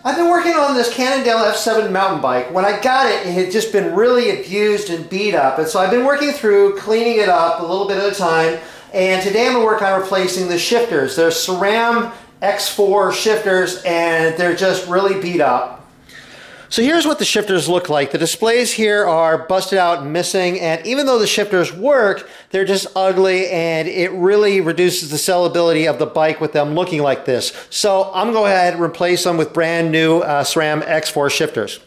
I've been working on this Cannondale F7 mountain bike. When I got it, it had just been really abused and beat up. And so I've been working through cleaning it up a little bit at a time. And today I'm going to work on replacing the shifters. They're SRAM X-4 shifters and they're just really beat up. So here's what the shifters look like. The displays here are busted out and missing, and even though the shifters work, they're just ugly, and it really reduces the sellability of the bike with them looking like this. So I'm going to go ahead and replace them with brand new SRAM X-4 shifters.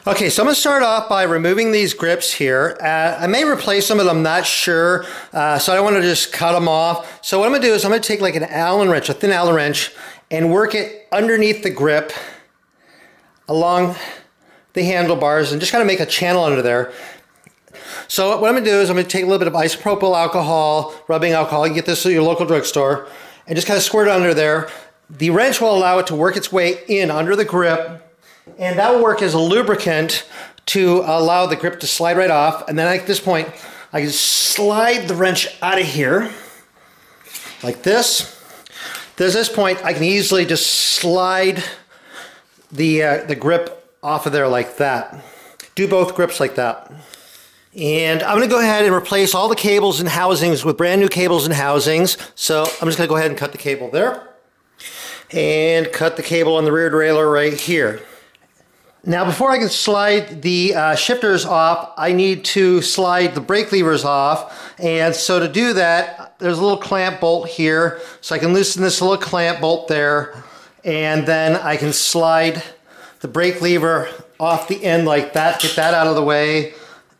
Okay, so I'm going to start off by removing these grips here. I may replace them, but I'm not sure, so I don't want to just cut them off. So what I'm going to do is I'm going to take like an Allen wrench, a thin Allen wrench, and work it underneath the grip along the handlebars and just kind of make a channel under there. So what I'm going to do is I'm going to take a little bit of isopropyl alcohol, rubbing alcohol. You can get this at your local drugstore, and just kind of squirt it under there. The wrench will allow it to work its way in under the grip, and that will work as a lubricant to allow the grip to slide right off. And then at this point, I can slide the wrench out of here like this. At this point, I can easily just slide the grip off of there like that. Do both grips like that. And I'm going to go ahead and replace all the cables and housings with brand new cables and housings. So I'm just going to go ahead and cut the cable there. And cut the cable on the rear derailleur right here. Now before I can slide the shifters off, I need to slide the brake levers off. And so to do that, there's a little clamp bolt here. So I can loosen this little clamp bolt there. And then I can slide the brake lever off the end like that, get that out of the way.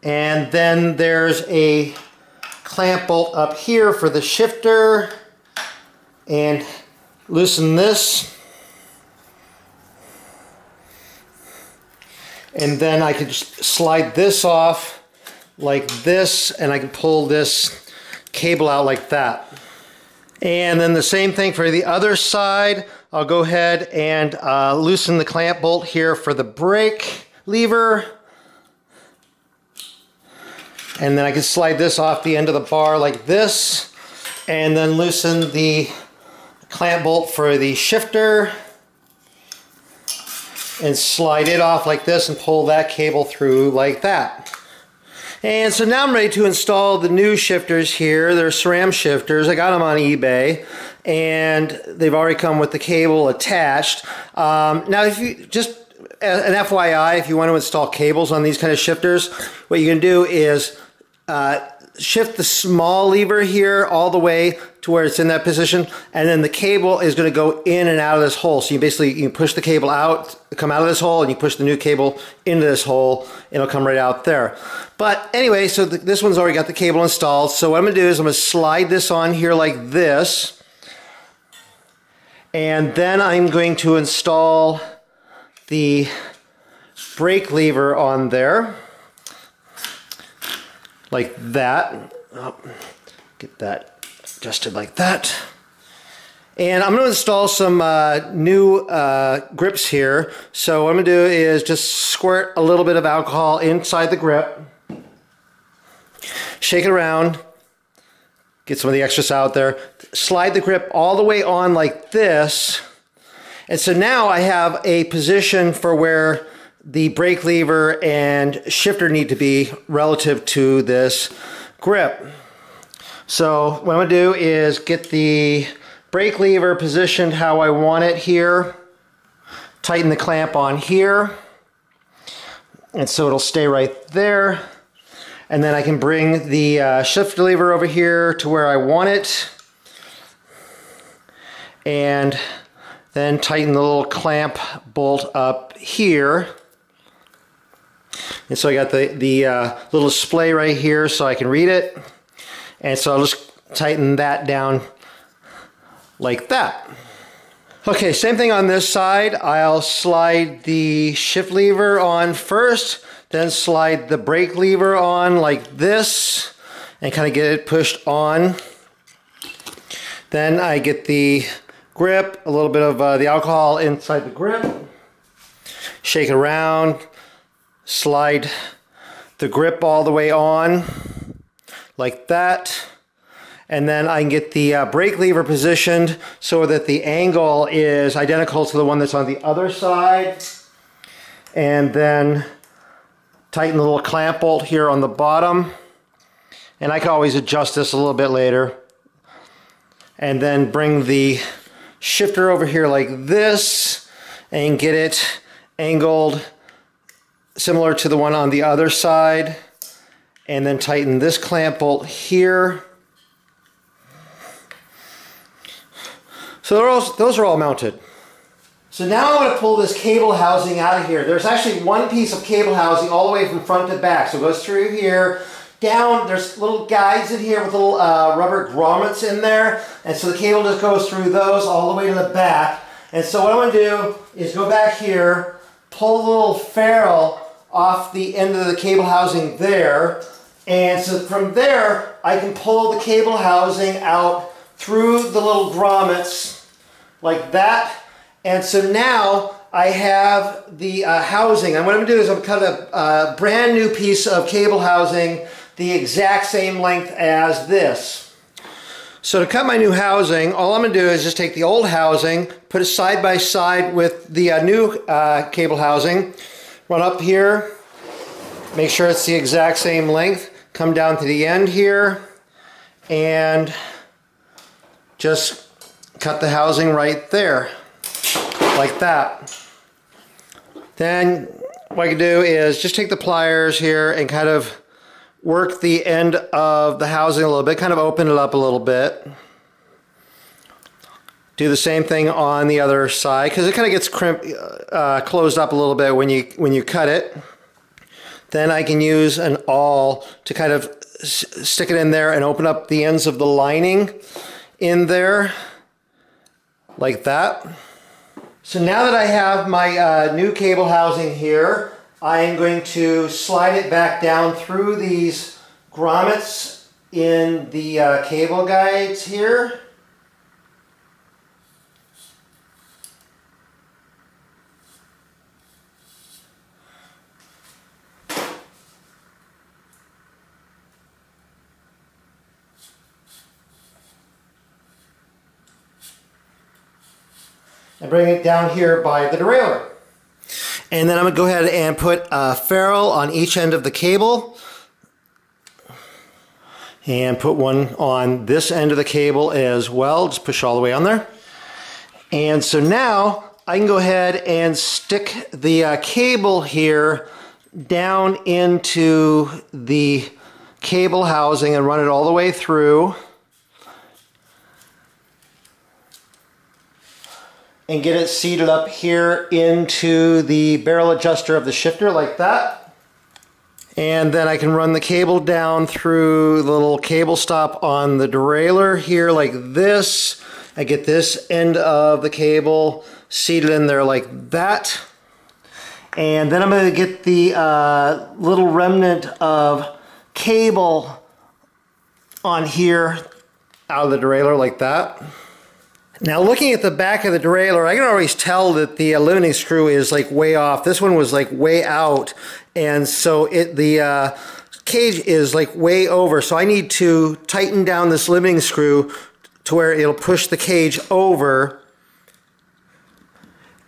And then there's a clamp bolt up here for the shifter. And loosen this. And then I can just slide this off like this, and I can pull this cable out like that. And then the same thing for the other side. I'll go ahead and loosen the clamp bolt here for the brake lever. And then I can slide this off the end of the bar like this. And then loosen the clamp bolt for the shifter. And slide it off like this and pull that cable through like that. And so now I'm ready to install the new shifters here. They're SRAM shifters. I got them on eBay, and they've already come with the cable attached. Now, if you just an FYI, if you want to install cables on these kind of shifters, what you can do is shift the small lever here all the way to where it's in that position, and then the cable is going to go in and out of this hole. So you push the cable out, come out of this hole, and you push the new cable into this hole, and it'll come right out there. But anyway, so this one's already got the cable installed. So what I'm going to do is I'm going to slide this on here like this, and then I'm going to install the brake lever on there like that. Oh, get that adjusted like that. And I'm going to install some new grips here. So what I'm going to do is just squirt a little bit of alcohol inside the grip, shake it around, get some of the extras out there, slide the grip all the way on like this. And so now I have a position for where the brake lever and shifter need to be relative to this grip. So what I'm going to do is get the brake lever positioned how I want it here, tighten the clamp on here, and so it'll stay right there. And then I can bring the shifter lever over here to where I want it, and then tighten the little clamp bolt up here. And so I got the little display right here so I can read it. And so I'll just tighten that down like that. Okay, same thing on this side. I'll slide the shift lever on first, then slide the brake lever on like this, and kind of get it pushed on. Then I get the grip, a little bit of the alcohol inside the grip, shake it around, slide the grip all the way on like that, And then I can get the brake lever positioned so that the angle is identical to the one that's on the other side. And then tighten the little clamp bolt here on the bottom. And I can always adjust this a little bit later. And then bring the shifter over here like this and get it angled similar to the one on the other side. And then tighten this clamp bolt here. So those are all mounted. So now I'm going to pull this cable housing out of here. There's actually one piece of cable housing all the way from front to back. So it goes through here, down, there's little guides in here with little rubber grommets in there. And so the cable just goes through those all the way to the back. And so what I'm going to do is go back here, pull the little ferrule off the end of the cable housing there. And so from there, I can pull the cable housing out through the little grommets like that. And so now I have the housing. And what I'm going to do is I'm going to cut a brand new piece of cable housing the exact same length as this. So to cut my new housing, all I'm going to do is just take the old housing, put it side by side with the new cable housing, run up here, make sure it's the exact same length, come down to the end here, and just cut the housing right there. Like that. Then what I can do is just take the pliers here and kind of work the end of the housing a little bit, kind of open it up a little bit. Do the same thing on the other side because it kind of gets closed up a little bit when you cut it. Then I can use an awl to kind of stick it in there and open up the ends of the lining in there like that. So now that I have my new cable housing here, I am going to slide it back down through these grommets in the cable guides here. And bring it down here by the derailleur. And then I'm going to go ahead and put a ferrule on each end of the cable. And put one on this end of the cable as well. Just push all the way on there. And so now I can go ahead and stick the cable here down into the cable housing and run it all the way through. And get it seated up here into the barrel adjuster of the shifter like that. And then I can run the cable down through the little cable stop on the derailleur here like this. I get this end of the cable seated in there like that. And then I'm going to get the little remnant of cable on here out of the derailleur like that. Now looking at the back of the derailleur, I can always tell that the limiting screw is like way off. This one was like way out, and so the cage is like way over. So I need to tighten down this limiting screw to where it'll push the cage over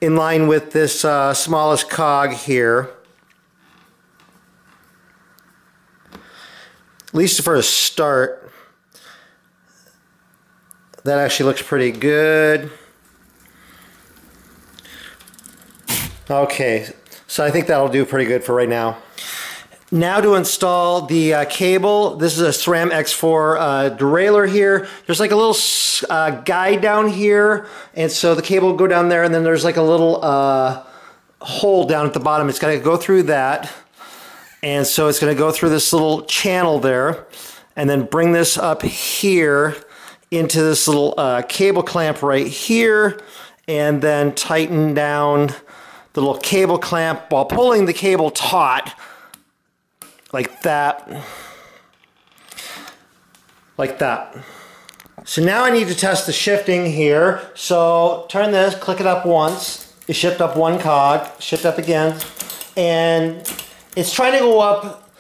in line with this smallest cog here. At least for a start. That actually looks pretty good. Okay, so I think that'll do pretty good for right now. Now to install the cable. This is a SRAM X-4 derailleur here. There's like a little guide down here, and so the cable will go down there, and then there's like a little hole down at the bottom. It's going to go through that, and so it's going to go through this little channel there, and then bring this up here into this little cable clamp right here, and then tighten down the little cable clamp while pulling the cable taut like that. Like that. So now I need to test the shifting here. So turn this, click it up once. You shift up one cog, shift up again, and it's trying to go up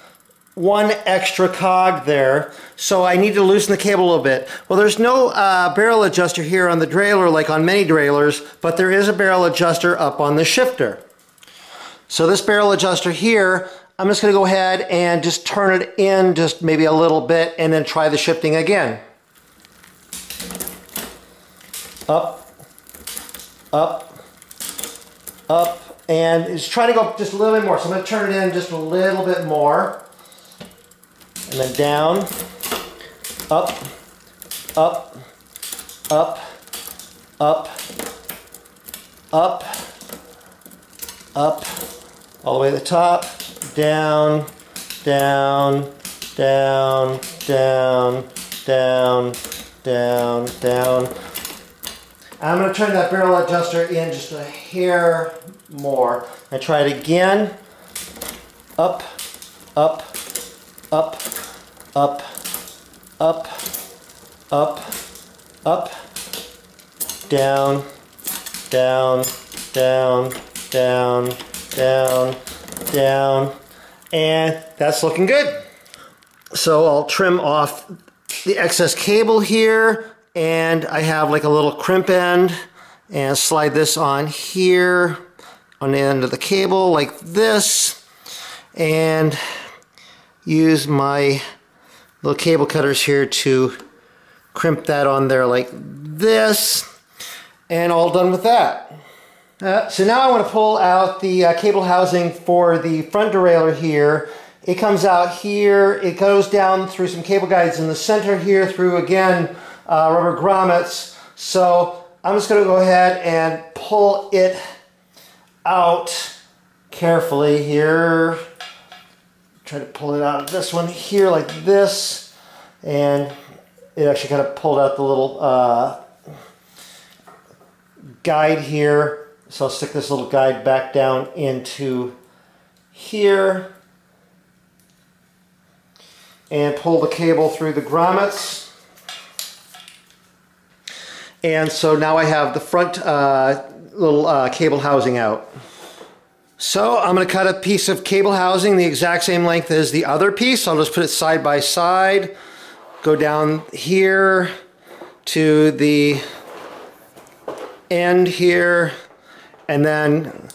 one extra cog there, so I need to loosen the cable a little bit. Well, there's no barrel adjuster here on the derailleur like on many derailleurs, but there is a barrel adjuster up on the shifter. So this barrel adjuster here, I'm just going to go ahead and just turn it in just maybe a little bit and then try the shifting again. Up, up, up, and just try to go just a little bit more. So I'm going to turn it in just a little bit more. And then down, up, up, up, up, up, up, all the way to the top, down, down, down, down, down, down, down. I'm going to turn that barrel adjuster in just a hair more. I try it again, up, up, up, up, up, up, up, down, down, down, down, down, down, and that's looking good. So I'll trim off the excess cable here, and I have like a little crimp end, and slide this on here on the end of the cable like this, and use my little cable cutters here to crimp that on there like this, and all done with that. So now I want to pull out the cable housing for the front derailleur here. It comes out here, it goes down through some cable guides in the center here, through again rubber grommets. So I'm just going to go ahead and pull it out carefully here. Try to pull it out of this one here like this, and it actually kind of pulled out the little guide here. So I'll stick this little guide back down into here and pull the cable through the grommets. And so now I have the front little cable housing out. So I'm going to cut a piece of cable housing the exact same length as the other piece. I'll just put it side by side, go down here to the end here, and then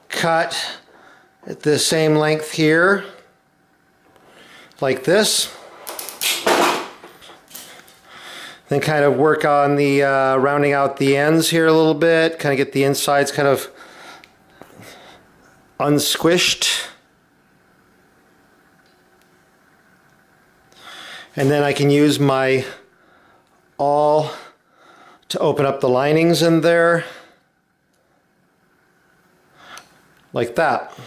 cut at the same length here, like this. Then kind of work on the rounding out the ends here a little bit, kind of get the insides kind of unsquished. And then I can use my awl to open up the linings in there, like that.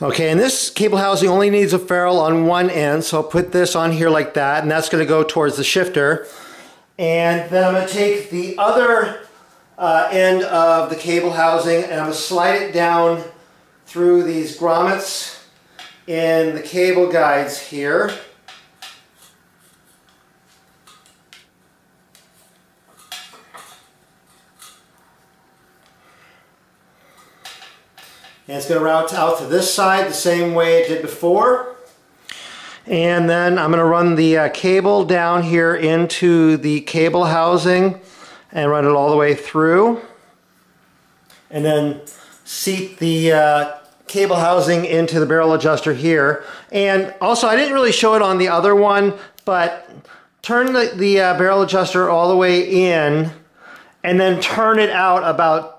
Okay, and this cable housing only needs a ferrule on one end, so I'll put this on here like that, and that's going to go towards the shifter. And then I'm going to take the other end of the cable housing, and I'm going to slide it down through these grommets in the cable guides here. And it's going to route out to this side the same way it did before. And then I'm going to run the cable down here into the cable housing and run it all the way through. And then seat the cable housing into the barrel adjuster here. And also, I didn't really show it on the other one, but turn the barrel adjuster all the way in and then turn it out about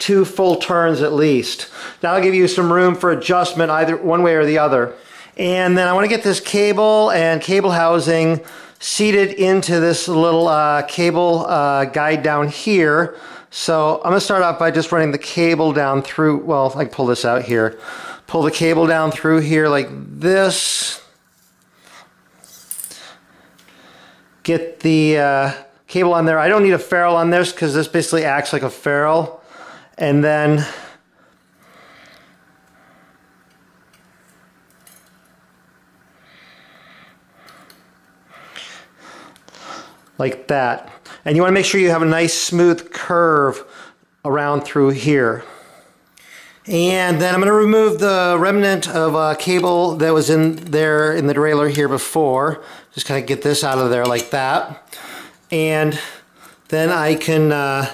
2 full turns at least. That'll give you some room for adjustment either one way or the other. And then I want to get this cable and cable housing seated into this little cable guide down here. So I'm going to start off by just running the cable down through, well, I can pull this out here. Pull the cable down through here like this. Get the cable on there. I don't need a ferrule on this because this basically acts like a ferrule. And then like that. And you want to make sure you have a nice smooth curve around through here. And then I'm going to remove the remnant of cable that was in there in the derailleur here before. Just kind of get this out of there like that. And then I can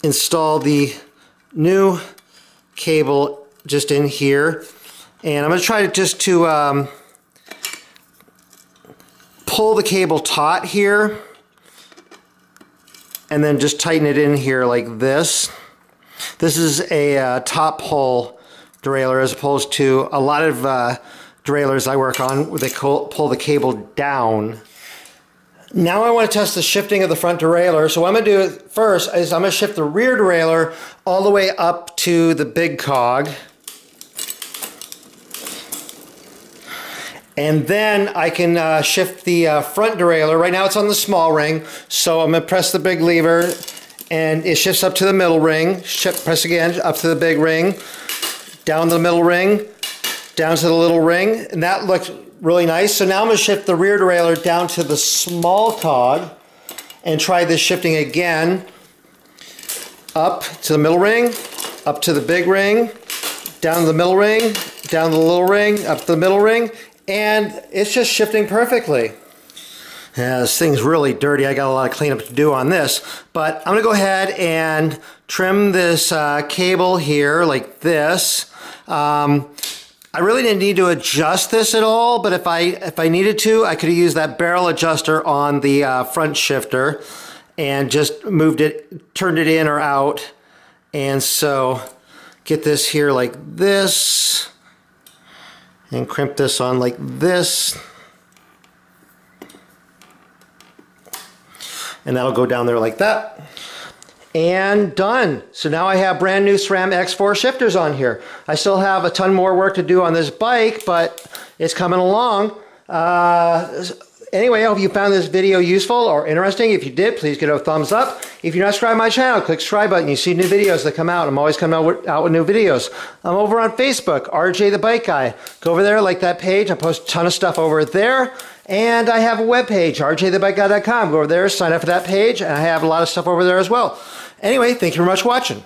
install the new cable just in here. And I'm going to try to pull the cable taut here and then just tighten it in here like this. This is a top hole derailleur as opposed to a lot of derailleurs I work on where they pull the cable down. Now I want to test the shifting of the front derailleur. So what I'm going to do first is I'm going to shift the rear derailleur all the way up to the big cog. And then I can shift the front derailleur. Right now it's on the small ring, so I'm going to press the big lever and it shifts up to the middle ring. Press again, up to the big ring, down to the middle ring, down to the little ring, and that looks really nice. So now I'm going to shift the rear derailleur down to the small cog and try this shifting again. Up to the middle ring, up to the big ring, down to the middle ring, down to the little ring, up to the middle ring, and it's just shifting perfectly. Yeah, this thing's really dirty. I got a lot of cleanup to do on this, but I'm gonna go ahead and trim this cable here like this. I really didn't need to adjust this at all, but if I needed to, I could have used that barrel adjuster on the front shifter and just moved it, turned it in or out. And so get this here like this and crimp this on like this. And that'll go down there like that. And done. So now I have brand new SRAM X-4 shifters on here. I still have a ton more work to do on this bike, but it's coming along. Anyway, I hope you found this video useful or interesting. If you did, please give it a thumbs up. If you're not subscribed to my channel, click the subscribe button. You see new videos that come out. I'm always coming out with new videos. I'm over on Facebook, RJ the Bike Guy. Go over there, like that page. I post a ton of stuff over there. And I have a webpage, rjthebikeguy.com. Go over there, sign up for that page, and I have a lot of stuff over there as well. Anyway, thank you very much for watching.